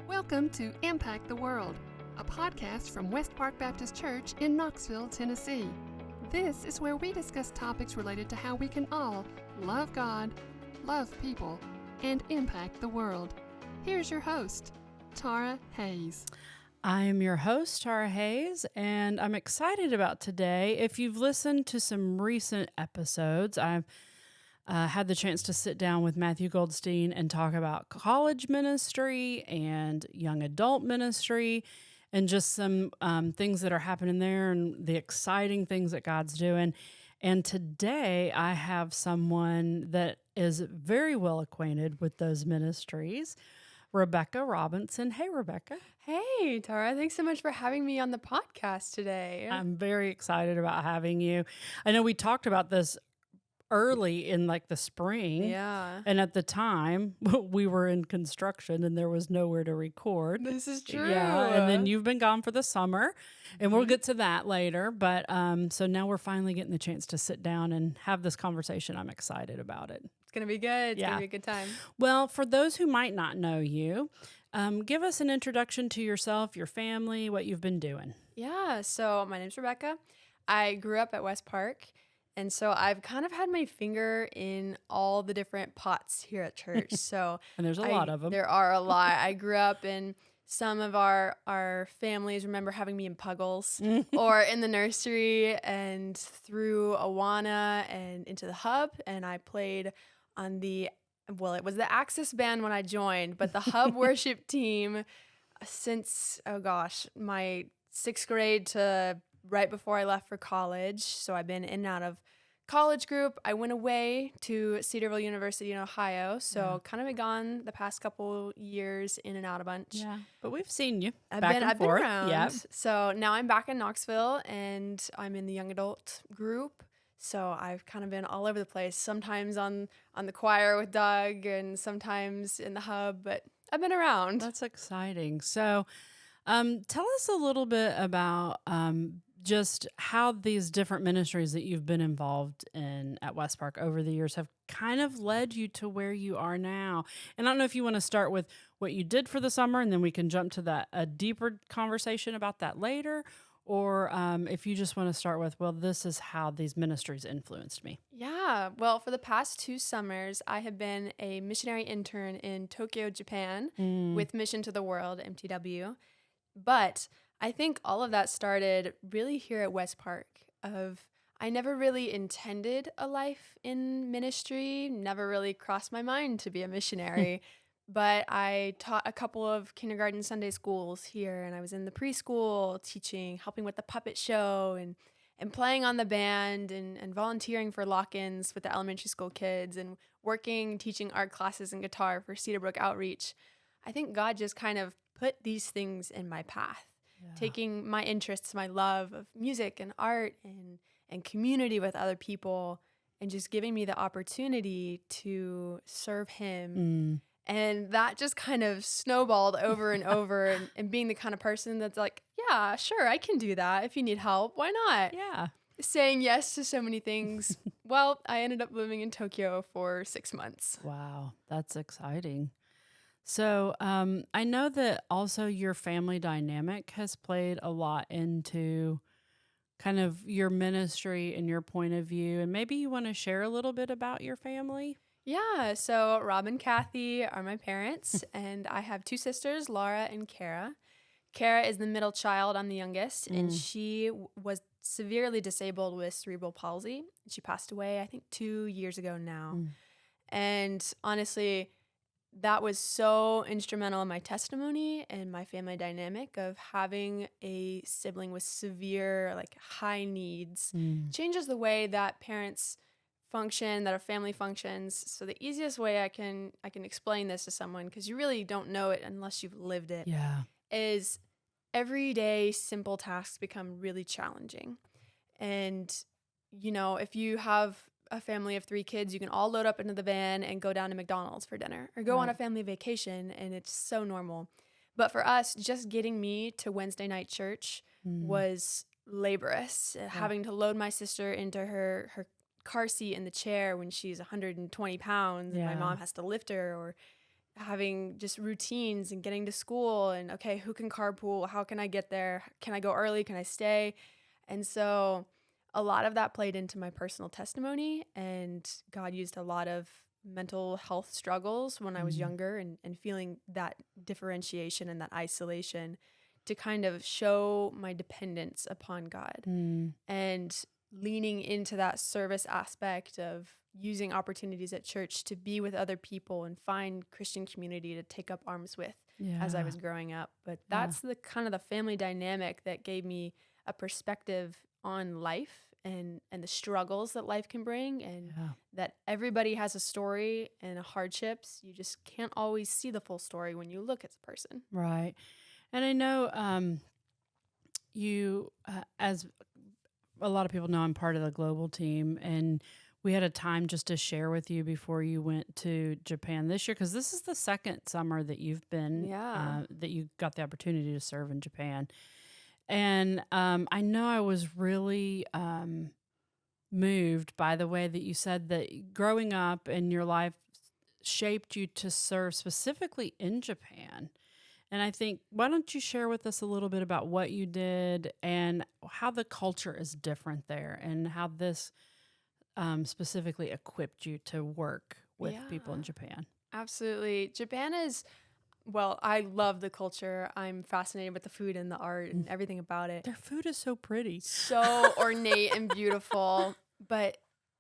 Welcome to Impact the World, a podcast from West Park Baptist Church in Knoxville, Tennessee. This is where we discuss topics related to how we can all love God, love people, and impact the world. Here's your host, Tara Hayes. I am your host, Tara Hayes, and I'm excited about today. If you've listened to some recent episodes, I've had the chance to sit down with Matthew Goldstein and talk about college ministry and young adult ministry and just some things that are happening there and the exciting things that God's doing. And today I have someone that is very well acquainted with those ministries, Rebecca Robinson. Hey, Rebecca. Hey, Tara. Thanks so much for having me on the podcast today. I'm very excited about having you. I know we talked about this early in like the spring. Yeah. And at the time we were in construction and there was nowhere to record. This is true. Yeah. And then you've been gone for the summer and we'll get to that later. But so now we're finally getting the chance to sit down and have this conversation. I'm excited about it. It's going to be good. It's going to be a good time. Well, for those who might not know you, give us an introduction to yourself, your family, what you've been doing. Yeah. So my name's Rebecca. I grew up at West Park. And so I've kind of had my finger in all the different pots here at church. So and there's a lot of them. There are a lot. I grew up in some of our families remember having me in Puggles or in the nursery and through Awana and into the hub. And I played on it was the Axis band when I joined, but the hub worship team since, my 6th grade to right before I left for college. So I've been in and out of college group. I went away to Cedarville University in Ohio. So kind of been gone the past couple years, in and out a bunch. Yeah, but we've seen you. I've been around. Yep. So now I'm back in Knoxville and I'm in the young adult group. So I've kind of been all over the place, sometimes on the choir with Doug and sometimes in the hub, but I've been around. That's exciting. So tell us a little bit about just how these different ministries that you've been involved in at West Park over the years have kind of led you to where you are now. And I don't know if you want to start with what you did for the summer and then we can jump to a deeper conversation about that later. Or if you just want to start with, well, this is how these ministries influenced me. Yeah. Well, for the past 2 summers, I have been a missionary intern in Tokyo, Japan with Mission to the World, MTW. But I think all of that started really here at West Park. I never really intended a life in ministry, never really crossed my mind to be a missionary. But I taught a couple of kindergarten Sunday schools here, and I was in the preschool teaching, helping with the puppet show, and playing on the band, and volunteering for lock-ins with the elementary school kids, and working, teaching art classes and guitar for Cedarbrook Outreach. I think God just kind of put these things in my path, taking my interests, my love of music and art and community with other people, and just giving me the opportunity to serve Him. And that just kind of snowballed over and over and being the kind of person that's like, yeah, sure, I can do that. If you need help, why not? Yeah. Saying yes to so many things. Well, I ended up living in Tokyo for 6 months. Wow, that's exciting. So I know that also your family dynamic has played a lot into kind of your ministry and your point of view. And maybe you want to share a little bit about your family? Yeah, so Rob and Kathy are my parents, and I have 2 sisters, Laura and Kara. Kara is the middle child. I'm the youngest, and she was severely disabled with cerebral palsy. She passed away, I think, 2 years ago now. And honestly, that was so instrumental in my testimony and my family dynamic of having a sibling with severe, like, high needs. Changes the way that parents function, that a family functions. So the easiest way I can explain this to someone, because you really don't know it unless you've lived it, is everyday simple tasks become really challenging. And, if you have a family of 3 kids, you can all load up into the van and go down to McDonald's for dinner or go on a family vacation, and it's so normal. But for us, just getting me to Wednesday night church was laborious. Having to load my sister into her car seat in the chair when she's 120 pounds and my mom has to lift her, or having just routines and getting to school and, okay, who can carpool? How can I get there? Can I go early? Can I stay? And so a lot of that played into my personal testimony, and God used a lot of mental health struggles when I was younger, and feeling that differentiation and that isolation to kind of show my dependence upon God, and leaning into that service aspect of using opportunities at church to be with other people and find Christian community to take up arms with as I was growing up. But that's the kind of the family dynamic that gave me a perspective on life and the struggles that life can bring, and that everybody has a story and hardships. You just can't always see the full story when you look at the person. Right. And I know you, as a lot of people know, I'm part of the global team, and we had a time just to share with you before you went to Japan this year, because this is the second summer that you've been, that you got the opportunity to serve in Japan. And I know I was really moved by the way that you said that growing up in your life shaped you to serve specifically in Japan. And I think, why don't you share with us a little bit about what you did and how the culture is different there, and how this specifically equipped you to work with people in Japan? Absolutely. Japan is, well, I love the culture. I'm fascinated with the food and the art and everything about it. Their food is so pretty. So ornate and beautiful. But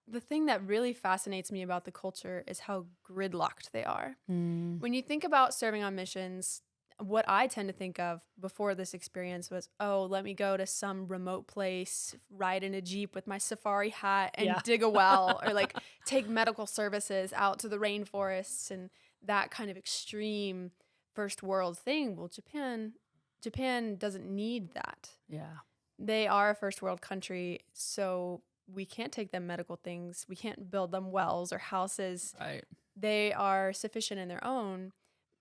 the thing that really fascinates me about the culture is how gridlocked they are. When you think about serving on missions, what I tend to think of before this experience was, oh, let me go to some remote place, ride in a Jeep with my safari hat and dig a well, or like take medical services out to the rainforests, and that kind of extreme first world thing. Well, Japan doesn't need that. Yeah. They are a first world country, so we can't take them medical things. We can't build them wells or houses. Right. They are sufficient in their own.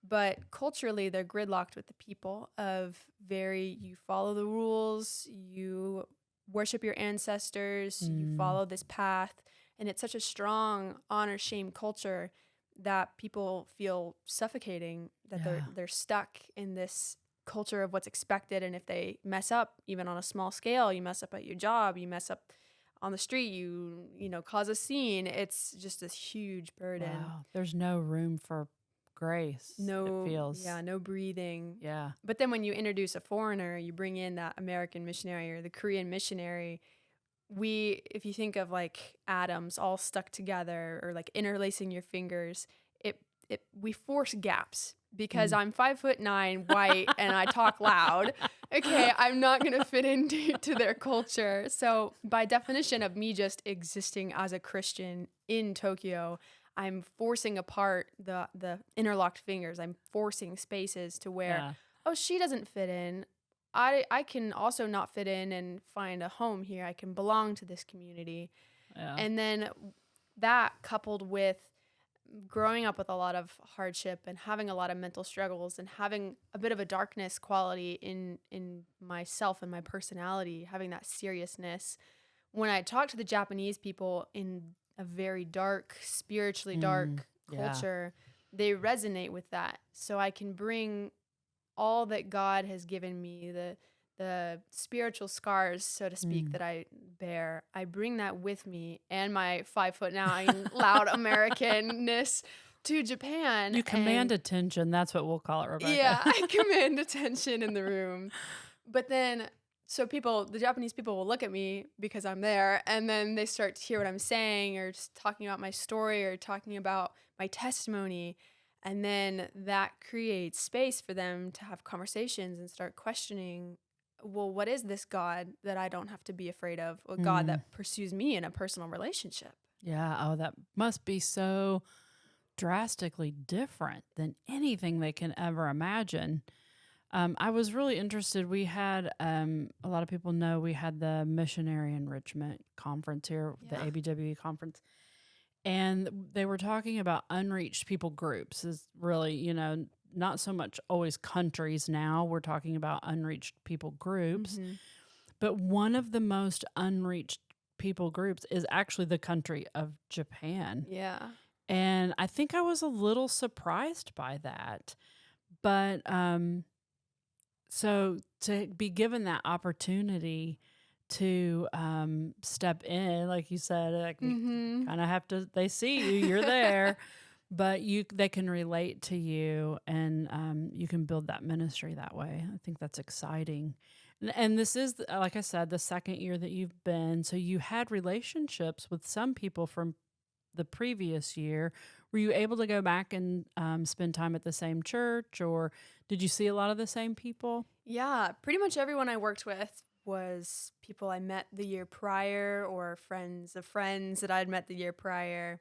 But culturally, they're gridlocked with the people of you follow the rules, you worship your ancestors, you follow this path. And it's such a strong honor shame culture that people feel suffocating, that they're stuck in this culture of what's expected. And if they mess up, even on a small scale, you mess up at your job, you mess up on the street, you cause a scene. It's just this huge burden. Wow. There's no room for grace. No, it feels. no breathing. Yeah. But then when you introduce a foreigner, you bring in that American missionary or the Korean missionary. If you think of like atoms all stuck together, or like interlacing your fingers, we force gaps. Because I'm 5'9", white, and I talk loud. Okay, I'm not gonna fit into their culture. So by definition of me just existing as a Christian in Tokyo, I'm forcing apart the interlocked fingers. I'm forcing spaces to where, oh, she doesn't fit in. I can also not fit in and find a home here. I can belong to this community. Yeah. And then that, coupled with growing up with a lot of hardship and having a lot of mental struggles and having a bit of a darkness quality in myself and my personality, having that seriousness. When I talk to the Japanese people in a very dark, spiritually dark culture, they resonate with that. So I can bring all that God has given me, the spiritual scars, so to speak, that I bear. I bring that with me, and my 5'9" loud Americanness to Japan. You command attention. That's what we'll call it, Rebecca. Yeah, I command attention in the room. But then, so the Japanese people will look at me because I'm there, and then they start to hear what I'm saying, or just talking about my story, or talking about my testimony. And then that creates space for them to have conversations and start questioning, well, what is this God that I don't have to be afraid of? A God that pursues me in a personal relationship. Yeah. Oh, that must be so drastically different than anything they can ever imagine. I was really interested. We had, a lot of people know we had the Missionary Enrichment Conference here, the ABWE conference. And they were talking about unreached people groups is really, not so much always countries now. We're talking about unreached people groups. Mm-hmm. But one of the most unreached people groups is actually the country of Japan. Yeah. And I think I was a little surprised by that. But so to be given that opportunity to step in, like you said, like Mm-hmm. kind of have to, they see you, you're there, but they can relate to you, and you can build that ministry that way. I think that's exciting. And this is, like I said, the second year that you've been. So you had relationships with some people from the previous year. Were you able to go back and spend time at the same church, or did you see a lot of the same people? Yeah, pretty much everyone I worked with was people I met the year prior or friends of friends that I'd met the year prior.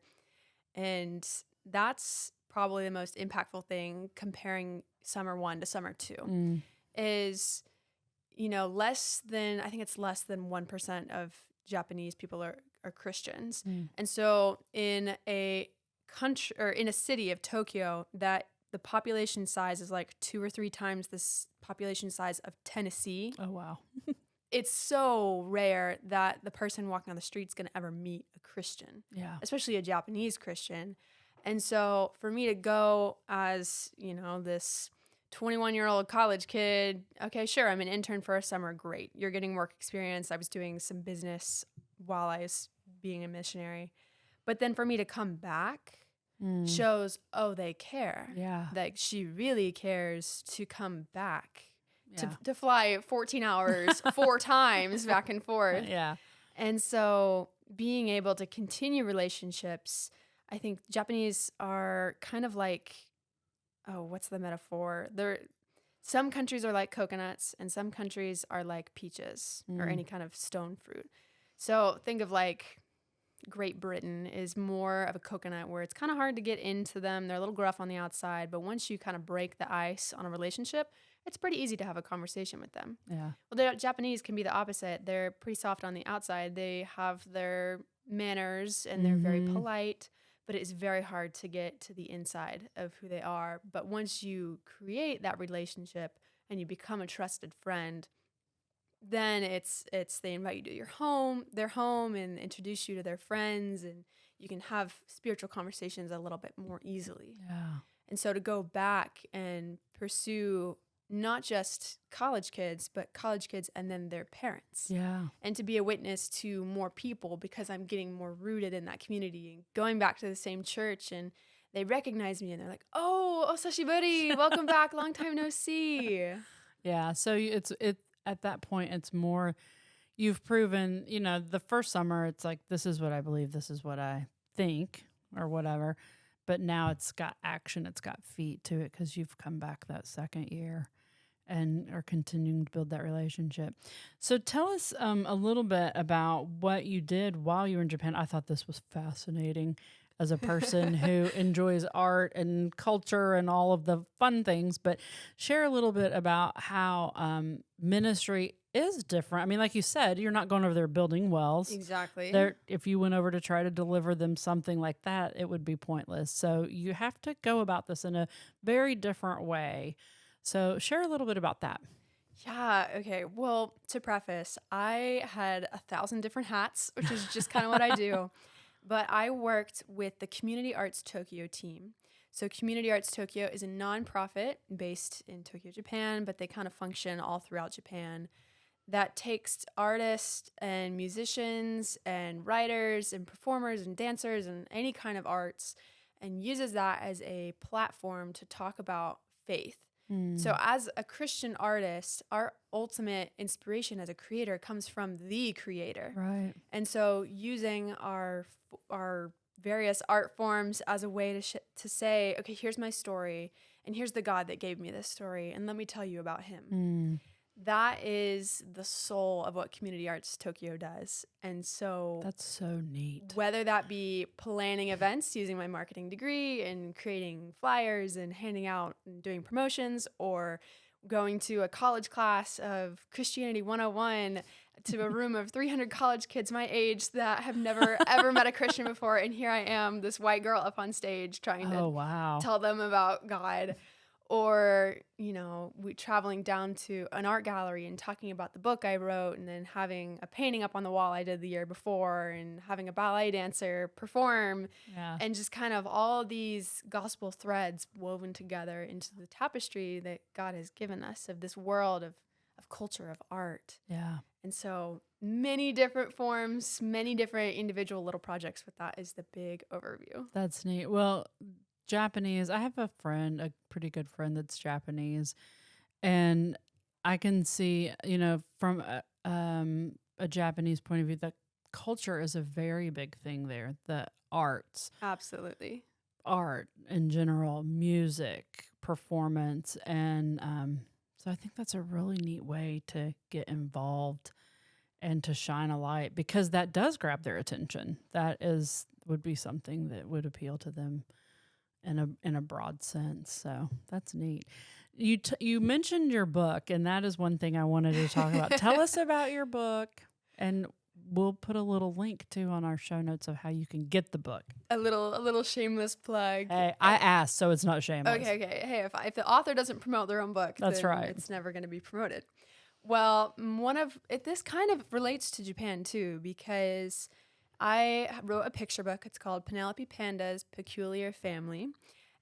And that's probably the most impactful thing comparing summer 1 to summer 2 Mm, is, I think it's less than 1% of Japanese people are Christians. mm. And so in a country or in a city of Tokyo, that the population size is like 2 or 3 times this population size of Tennessee. Oh, wow. It's so rare that the person walking on the street is going to ever meet a Christian, Yeah. especially a Japanese Christian. And so for me to go as, this 21-year-old college kid, okay, sure, I'm an intern for a summer, great. You're getting work experience. I was doing some business while I was being a missionary. But then for me to come back Mm, shows, oh, they care. yeah. Like she really cares to come back. Yeah. To fly 14 hours 4 times back and forth. Yeah. And so being able to continue relationships, I think Japanese are kind of like, oh, what's the metaphor? Some countries are like coconuts and some countries are like peaches or Mm. any kind of stone fruit. So think of like Great Britain is more of a coconut where it's kind of hard to get into them. They're a little gruff on the outside, but once you kind of break the ice on a relationship, it's pretty easy to have a conversation with them. Yeah. Well, the Japanese can be the opposite. They're pretty soft on the outside. They have their manners and they're very Mhm. polite, but it's very hard to get to the inside of who they are. But once you create that relationship and you become a trusted friend, then it's they invite you to their home and introduce you to their friends, and you can have spiritual conversations a little bit more easily. Yeah. And so to go back and pursue not just college kids, but college kids and then their parents. Yeah. And to be a witness to more people because I'm getting more rooted in that community and going back to the same church, and they recognize me and they're like, "Oh, osashiburi, welcome back, long time no see." Yeah. So it's at that point, it's more, you've proven, the first summer, it's like, this is what I believe, this is what I think, or whatever. But now it's got action, it's got feet to it because you've come back that second year and are continuing to build that relationship. So tell us a little bit about what you did while you were in Japan. I thought this was fascinating as a person who enjoys art and culture and all of the fun things, but share a little bit about how ministry is different. I mean, like you said, you're not going over there building wells. Exactly. If you went over to try to deliver them something like that, it would be pointless. So you have to go about this in a very different way. So share a little bit about that. Yeah, okay. Well, to preface, I had 1,000 different hats, which is just kind of what I do. But I worked with the Community Arts Tokyo team. So Community Arts Tokyo is a nonprofit based in Tokyo, Japan, but they kind of function all throughout Japan, that takes artists and musicians and writers and performers and dancers and any kind of arts and uses that as a platform to talk about faith. So as a Christian artist, our ultimate inspiration as a creator comes from the creator. Right. And so using our various art forms as a way to say, okay, here's my story and here's the God that gave me this story and let me tell you about him. That is the soul of what Community Arts Tokyo does. And so That's so neat. whether that be planning events using my marketing degree and creating flyers and handing out and doing promotions, or going to a college class of Christianity 101 to a room of 300 college kids my age that have never ever met a Christian before, and here I am, this white girl up on stage trying to Oh, wow. tell them about God. Or, we traveling down to an art gallery and talking about the book I wrote, and then having a painting up on the wall I did the year before, and having a ballet dancer perform, Yeah. and just kind of all these gospel threads woven together into the tapestry that God has given us of this world of culture, of art. Yeah. And so many different forms, many different individual little projects, but that is the big overview. That's neat. Well, Japanese, I have a friend, a pretty good friend that's Japanese, and I can see, from a Japanese point of view, the culture is a very big thing there. The arts, Absolutely. art in general, music, performance, and so I think that's a really neat way to get involved and to shine a light, because that does grab their attention. Would be something that would appeal to them in a broad sense. So that's neat. You mentioned your book, and that is one thing I wanted to talk about. Tell us about your book, and we'll put a little link too on our show notes of how you can get the book. A little shameless plug. Hey, I asked, so it's not shameless. Okay. Hey, if the author doesn't promote their own book, That's then right. it's never going to be promoted. Well, this kind of relates to Japan too, because I wrote a picture book. It's called Penelope, Panda's Peculiar Family,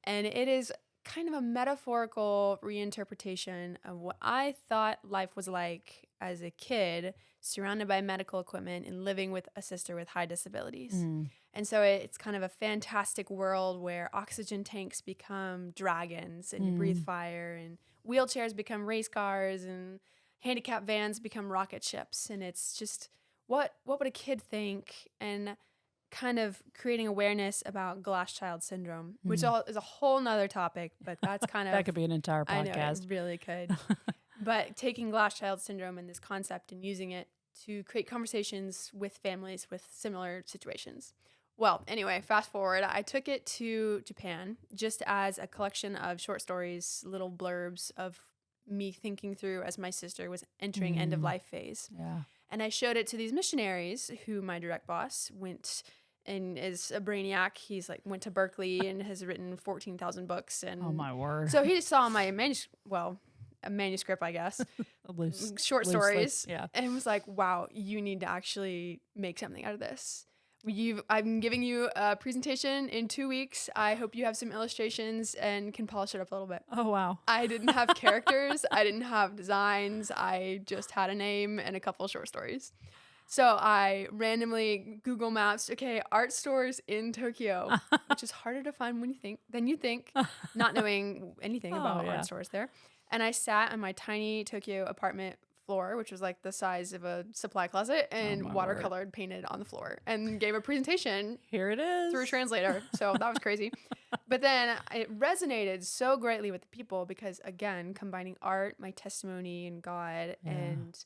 and it is kind of a metaphorical reinterpretation of what I thought life was like as a kid, surrounded by medical equipment and living with a sister with high disabilities. And so it's kind of a fantastic world where oxygen tanks become dragons and you breathe fire, and wheelchairs become race cars, and handicap vans become rocket ships. And it's just, what would a kid think? And kind of creating awareness about glass child syndrome, which is a whole nother topic, but that's kind of... That could be an entire I know, podcast. it really could. But taking glass child syndrome and this concept and using it to create conversations with families with similar situations. Well, anyway, fast forward, I took it to Japan just as a collection of short stories, little blurbs of me thinking through as my sister was entering end of life phase. Yeah. And I showed it to these missionaries who my direct boss went and is a brainiac. He's went to Berkeley and has written 14,000 books. And Oh my word. so he saw my a manuscript, I guess, short stories, yeah. and was like, wow, you need to actually make something out of this. I'm giving you a presentation in 2 weeks. I hope you have some illustrations and can polish it up a little bit. Oh, wow. I didn't have characters. I didn't have designs. I just had a name and a couple of short stories. So I randomly Google Maps, art stores in Tokyo, which is harder to find than you think, not knowing anything about art stores there. And I sat on my tiny Tokyo apartment floor, which was the size of a supply closet, and watercolored painted on the floor, and gave a presentation. Here it is. Through a translator. So that was crazy. But then it resonated so greatly with the people because, again, combining art, my testimony and God, and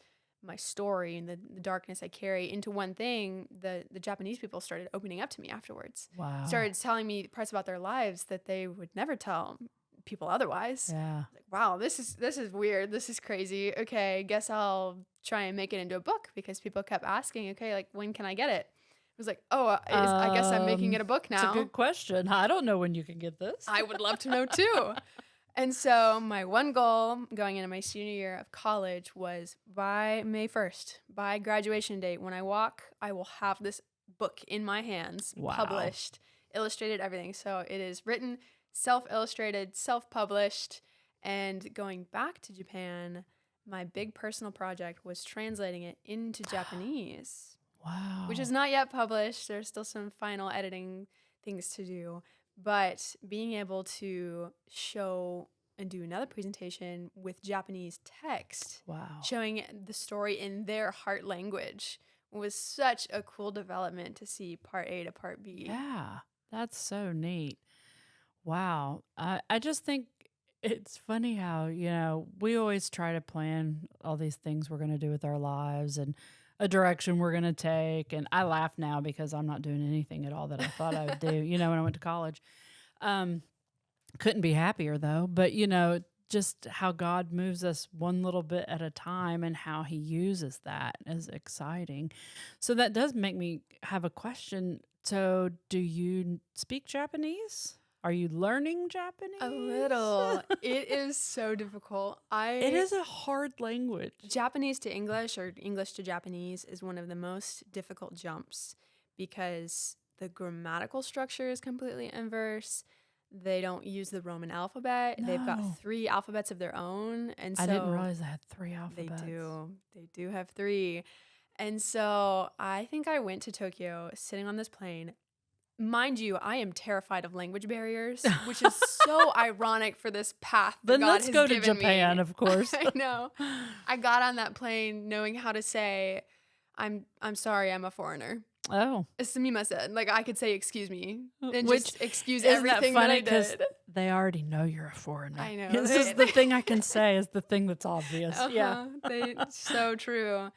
my story and the darkness I carry into one thing, the Japanese people started opening up to me afterwards. Wow. Started telling me parts about their lives that they would never tell people otherwise. Yeah. Wow, this is weird. This is crazy. Okay, guess I'll try and make it into a book, because people kept asking, when can I get it? It was I guess I'm making it a book now. That's a good question. I don't know when you can get this. I would love to know too. And so my one goal going into my senior year of college was by May 1st, by graduation date, when I walk, I will have this book in my hands, published, illustrated, everything. So it is written, self-illustrated, self-published. And going back to Japan, my big personal project was translating it into Japanese. Wow. Which is not yet published. There's still some final editing things to do. But being able to show and do another presentation with Japanese text, showing the story in their heart language, was such a cool development to see part A to part B. Yeah, that's so neat. Wow. I just think it's funny how, we always try to plan all these things we're going to do with our lives and a direction we're going to take. And I laugh now because I'm not doing anything at all that I thought I would do, when I went to college. Couldn't be happier though. But, just how God moves us one little bit at a time and how he uses that is exciting. So that does make me have a question. So do you speak Japanese? Are you learning Japanese? A little. It is so difficult. It is a hard language. Japanese to English or English to Japanese is one of the most difficult jumps because the grammatical structure is completely inverse. They don't use the Roman alphabet. They've got No. 3 alphabets of their own. And so I didn't realize I had 3 alphabets. they do. They do have 3. And so I think I went to Tokyo sitting on this plane. Mind you, I am terrified of language barriers, which is so ironic for this path that Then God let's has go to given Japan, me. of course. I know. I got on that plane knowing how to say, I'm sorry, I'm a foreigner. Oh. Sumimasen. Like I could say excuse me and Which just excuse Isn't everything that funny? that I did. They already know you're a foreigner. I know. This is the thing I can say is the thing that's obvious. Yeah. So true.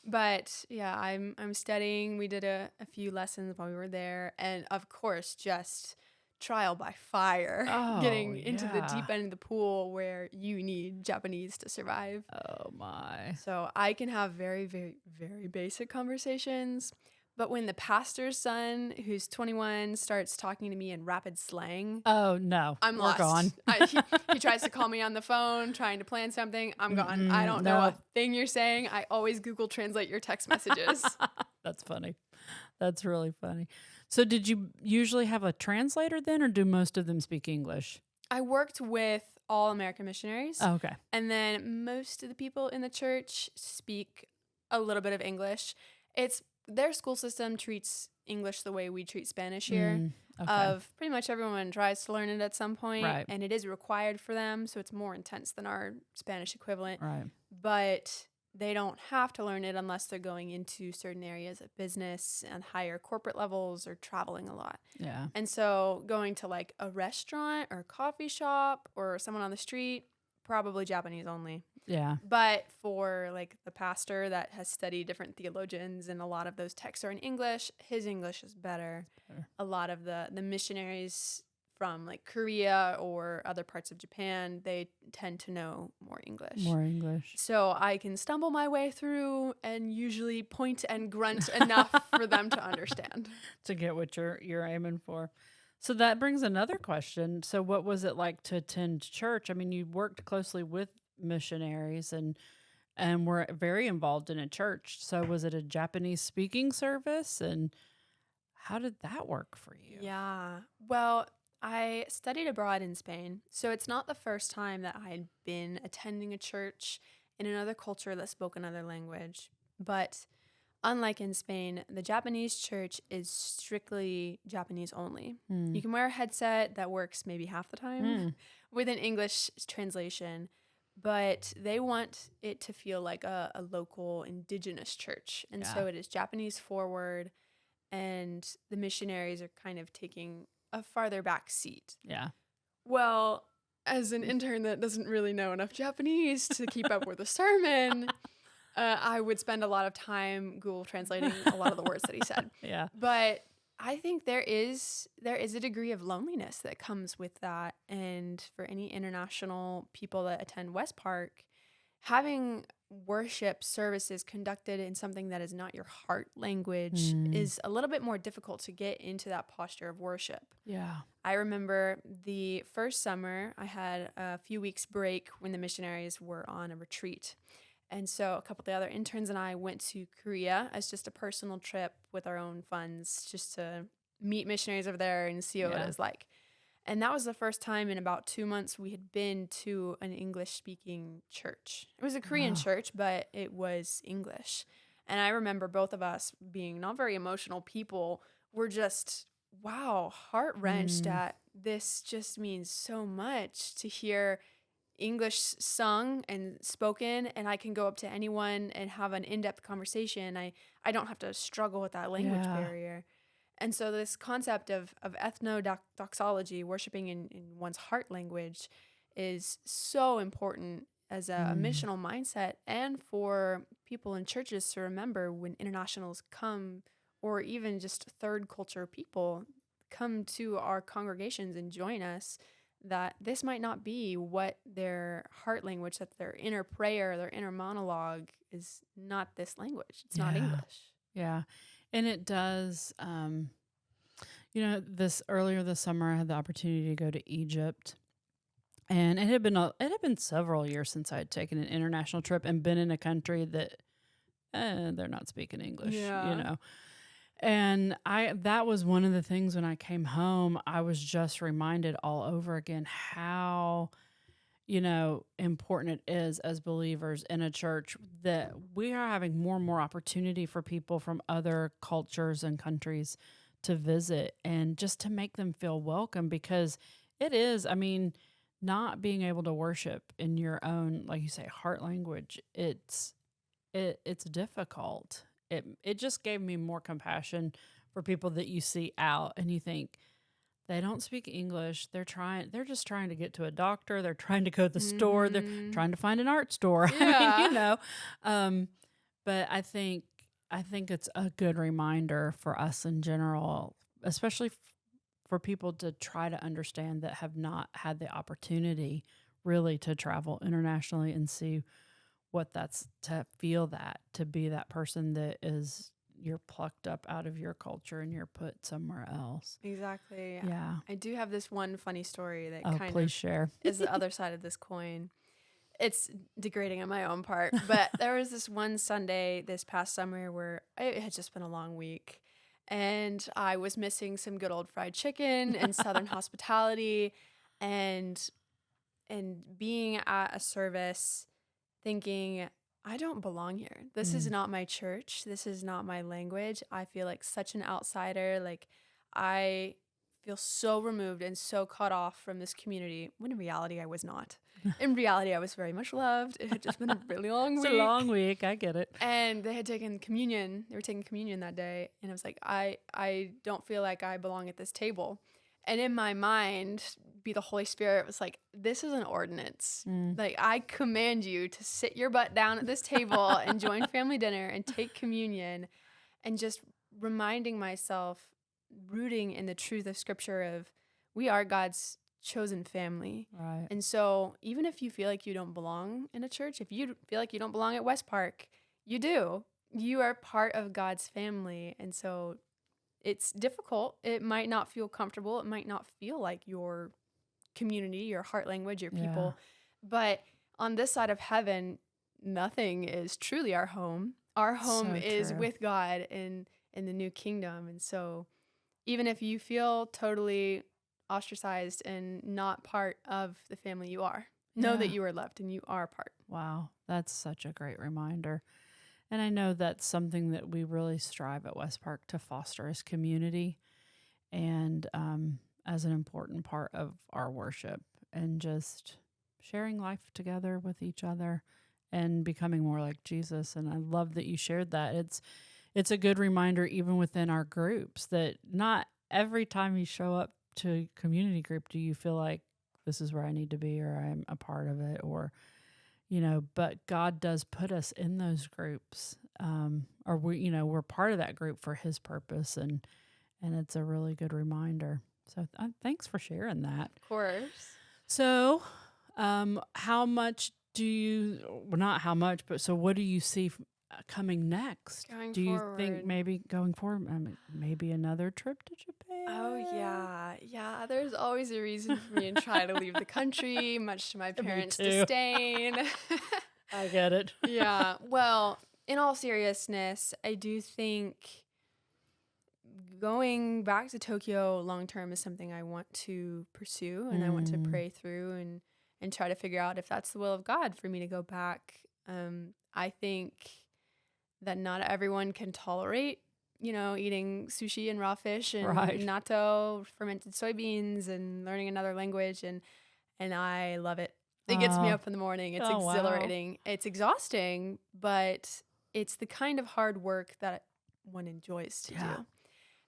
But yeah, I'm studying. We did a few lessons while we were there, and of course, just trial by fire, Oh, getting into the yeah. deep end of the pool where you need Japanese to survive. Oh my. So I can have very, very, very basic conversations. But when the pastor's son, who's 21, starts talking to me in rapid slang, Oh no. I'm We're lost. gone. He tries to call me on the phone, trying to plan something. I'm gone. I don't know no. a thing you're saying. I always Google Translate your text messages. That's funny. That's really funny. So did you usually have a translator then, or do most of them speak English? I worked with all American missionaries. Oh, okay. And then most of the people in the church speak a little bit of English. It's their school system treats English the way we treat Spanish here. Okay. Of pretty much everyone tries to learn it at some point, Right. and it is required for them, so it's more intense than our Spanish equivalent. Right. But they don't have to learn it unless they're going into certain areas of business and higher corporate levels or traveling a lot. Yeah. And so going to like a restaurant or coffee shop or someone on the street, probably Japanese only. Yeah. But for like the pastor that has studied different theologians and a lot of those texts are in English, his English is better. A lot of the missionaries from like Korea or other parts of Japan, they tend to know more English. More English. So I can stumble my way through and usually point and grunt enough for them to understand. To get what you're aiming for. So that brings another question. So what was it like to attend church? I mean, you worked closely with missionaries and were very involved in a church. So was it a Japanese speaking service, and how did that work for you? Yeah. Well, I studied abroad in Spain, so it's not the first time that I had been attending a church in another culture that spoke another language. But unlike in Spain, the Japanese church is strictly Japanese only. You can wear a headset that works maybe half the time with an English translation, but they want it to feel like a local indigenous church. And so it is Japanese forward, and the missionaries are kind of taking a farther back seat. Yeah. Well, as an intern that doesn't really know enough Japanese to keep up with a sermon, I would spend a lot of time Google translating a lot of the words that he said. Yeah. But I think there is a degree of loneliness that comes with that. And for any international people that attend West Park, having worship services conducted in something that is not your heart language is a little bit more difficult to get into that posture of worship. Yeah. I remember the first summer I had a few weeks break when the missionaries were on a retreat. And so a couple of the other interns and I went to Korea as just a personal trip with our own funds, just to meet missionaries over there and see what it was like. And that was the first time in about 2 months we had been to an English-speaking church. It was a Korean church, but it was English. And I remember both of us, being not very emotional people, were just, wow, heart-wrenched at this. Just means so much to hear English sung and spoken, and I can go up to anyone and have an in-depth conversation. I don't have to struggle with that language barrier. And so this concept of ethnodoxology, worshiping in one's heart language, is so important as a missional mindset, and for people in churches to remember when internationals come, or even just third culture people come to our congregations and join us, that this might not be what their heart language, that their inner prayer, their inner monologue is not this language. It's not English. Yeah. And it does, This earlier this summer, I had the opportunity to go to Egypt, and it had been several years since I had taken an international trip and been in a country that they're not speaking English, Yeah. And that was one of the things when I came home, I was just reminded all over again how important it is as believers in a church that we are having more and more opportunity for people from other cultures and countries to visit and just to make them feel welcome because it is, I mean, not being able to worship in your own, like you say, heart language, it's difficult. It just gave me more compassion for people that you see out and you think, they don't speak English. They're just trying to get to a doctor. They're trying to go to the store. They're Mhm. trying to find an art store. I mean, Yeah. but I think it's a good reminder for us in general, especially for people to try to understand that have not had the opportunity really to travel internationally and see what that's to feel that, to be that person that is you're plucked up out of your culture and you're put somewhere else. Exactly. Yeah. I do have this one funny story that Oh, kind please of share. is the other side of this coin. It's degrading on my own part, but there was this one Sunday this past summer where it had just been a long week and I was missing some good old fried chicken and Southern hospitality and being at a service thinking, I don't belong here. This is Mm. not my church. This is not my language. I feel like such an outsider. Like, I feel so removed and so cut off from this community when in reality, I was not. In reality, I was very much loved. It had just been a really long It's week. a long week. I get it. And they had taken communion. They were taking communion that day. And I was like, I don't feel like I belong at this table. And in my mind, be the Holy Spirit was like, this is an ordinance. Mm. Like, I command you to sit your butt down at this table and join family dinner and take communion. And just reminding myself, rooting in the truth of scripture of we are God's chosen family. Right. And so even if you feel like you don't belong in a church, if you feel like you don't belong at West Park, you do. You are part of God's family. And so it's difficult. It might not feel comfortable. It might not feel like your community, your heart language, your Yeah. people. But on this side of heaven, nothing is truly our home. Our home So is true. with God in the new kingdom. And so even if you feel totally ostracized and not part of the family you are, know that Yeah. you are loved and you are part. Wow. That's such a great reminder. And I know that's something that we really strive at West Park to foster as community and as an important part of our worship and just sharing life together with each other and becoming more like Jesus. And I love that you shared that. It's a good reminder even within our groups that not every time you show up to a community group do you feel like this is where I need to be or I'm a part of it or but God does put us in those groups, or we're part of that group for His purpose, and it's a really good reminder. So thanks for sharing that. Of course. So, how much do you? Well, not how much, but so what do you see coming next? Going do you forward. think maybe going forward, maybe another trip to Japan? Oh, yeah. Yeah, there's always a reason for me to try to leave the country, much to my parents' too. disdain. I get it. Yeah. Well, in all seriousness, I do think going back to Tokyo long term is something I want to pursue and I want to pray through and try to figure out if that's the will of God for me to go back. I think that not everyone can tolerate, eating sushi and raw fish and Right. natto, fermented soybeans, and learning another language, and I love it. It gets me Oh. up in the morning. It's Oh, wow. exhilarating. It's exhausting, but it's the kind of hard work that one enjoys to Yeah. do.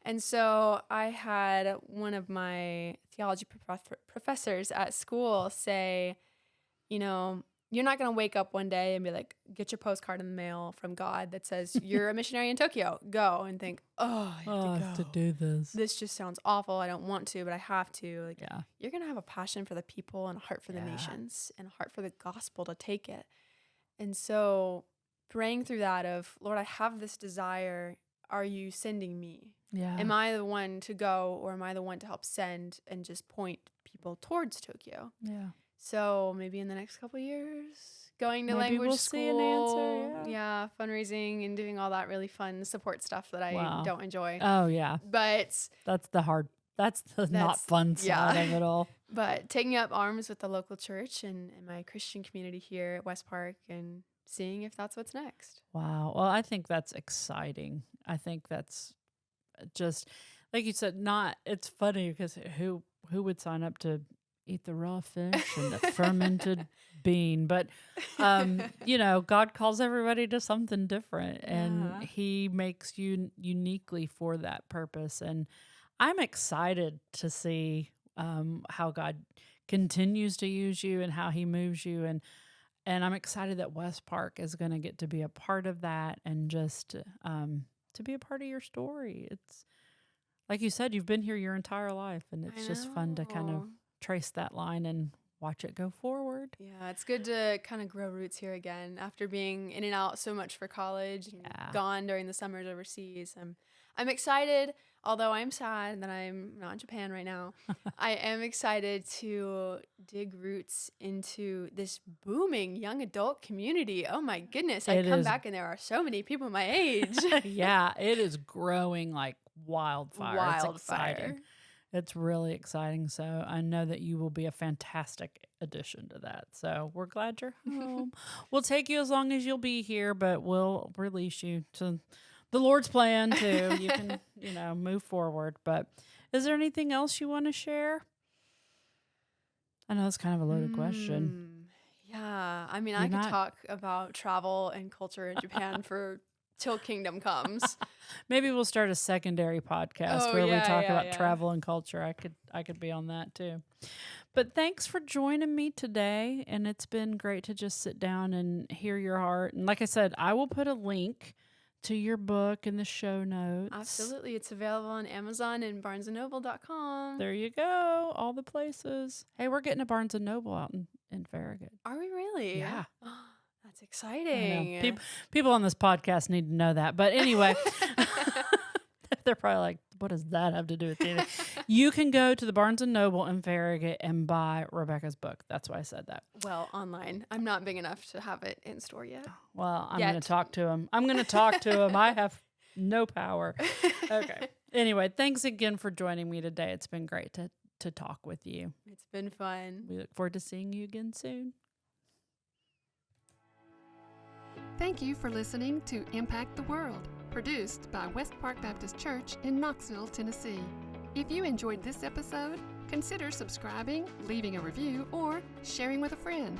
And so I had one of my theology professors at school say, you're not going to wake up one day and be like, get your postcard in the mail from God that says you're a missionary in Tokyo. Go and think, oh, I have I to go. have to do this. This just sounds awful. I don't want to, but I have to. Like, Yeah. you're going to have a passion for the people and a heart for the Yeah. nations and a heart for the gospel to take it. And so praying through that of, Lord, I have this desire. are you sending me? Yeah. Am I the one to go, or am I the one to help send and just point people towards Tokyo? Yeah. So maybe in the next couple of years, going to Maybe language we'll school, see an answer, yeah, fundraising and doing all that really fun support stuff that I Wow. don't enjoy. Oh, yeah. But That's the not fun side of it all. But taking up arms with the local church and my Christian community here at West Park and seeing if that's what's next. Wow. Well, I think that's exciting. I think that's just, like you said, it's funny because who would sign up to eat the raw fish and the fermented bean? But, God calls everybody to something different, and he makes you uniquely for that purpose. And I'm excited to see how God continues to use you and how he moves you. And I'm excited that West Park is going to get to be a part of that and just to be a part of your story. It's like you said, you've been here your entire life, and it's just fun to kind of trace that line and watch it go forward. Yeah, it's good to kind of grow roots here again after being in and out so much for college and gone during the summers overseas. I'm excited, although I'm sad that I'm not in Japan right now. I am excited to dig roots into this booming young adult community. Oh my goodness, I come back and there are so many people my age. Yeah, it is growing like wildfire. It's exciting. It's really exciting. So I know that you will be a fantastic addition to that. So we're glad you're home. We'll take you as long as you'll be here, but we'll release you to the Lord's plan too. You can, move forward. But is there anything else you want to share? I know that's kind of a loaded question. Yeah. I mean, I could talk about travel and culture in Japan till kingdom comes. Maybe we'll start a secondary podcast where we talk about travel and culture. I could be on that too. But thanks for joining me today. And it's been great to just sit down and hear your heart. And like I said, I will put a link to your book in the show notes. Absolutely. It's available on Amazon and barnesandnoble.com. There you go. All the places. Hey, we're getting a Barnes & Noble out in Farragut. Are we really? Yeah. That's exciting. People on this podcast need to know that. But anyway, they're probably like, what does that have to do with anything? You can go to the Barnes & Noble in Farragut and buy Rebecca's book. That's why I said that. Well, online. I'm not big enough to have it in store yet. Well, I'm going to talk to him. I have no power. Okay. Anyway, thanks again for joining me today. It's been great to talk with you. It's been fun. We look forward to seeing you again soon. Thank you for listening to Impact the World, produced by West Park Baptist Church in Knoxville, Tennessee. If you enjoyed this episode, consider subscribing, leaving a review, or sharing with a friend.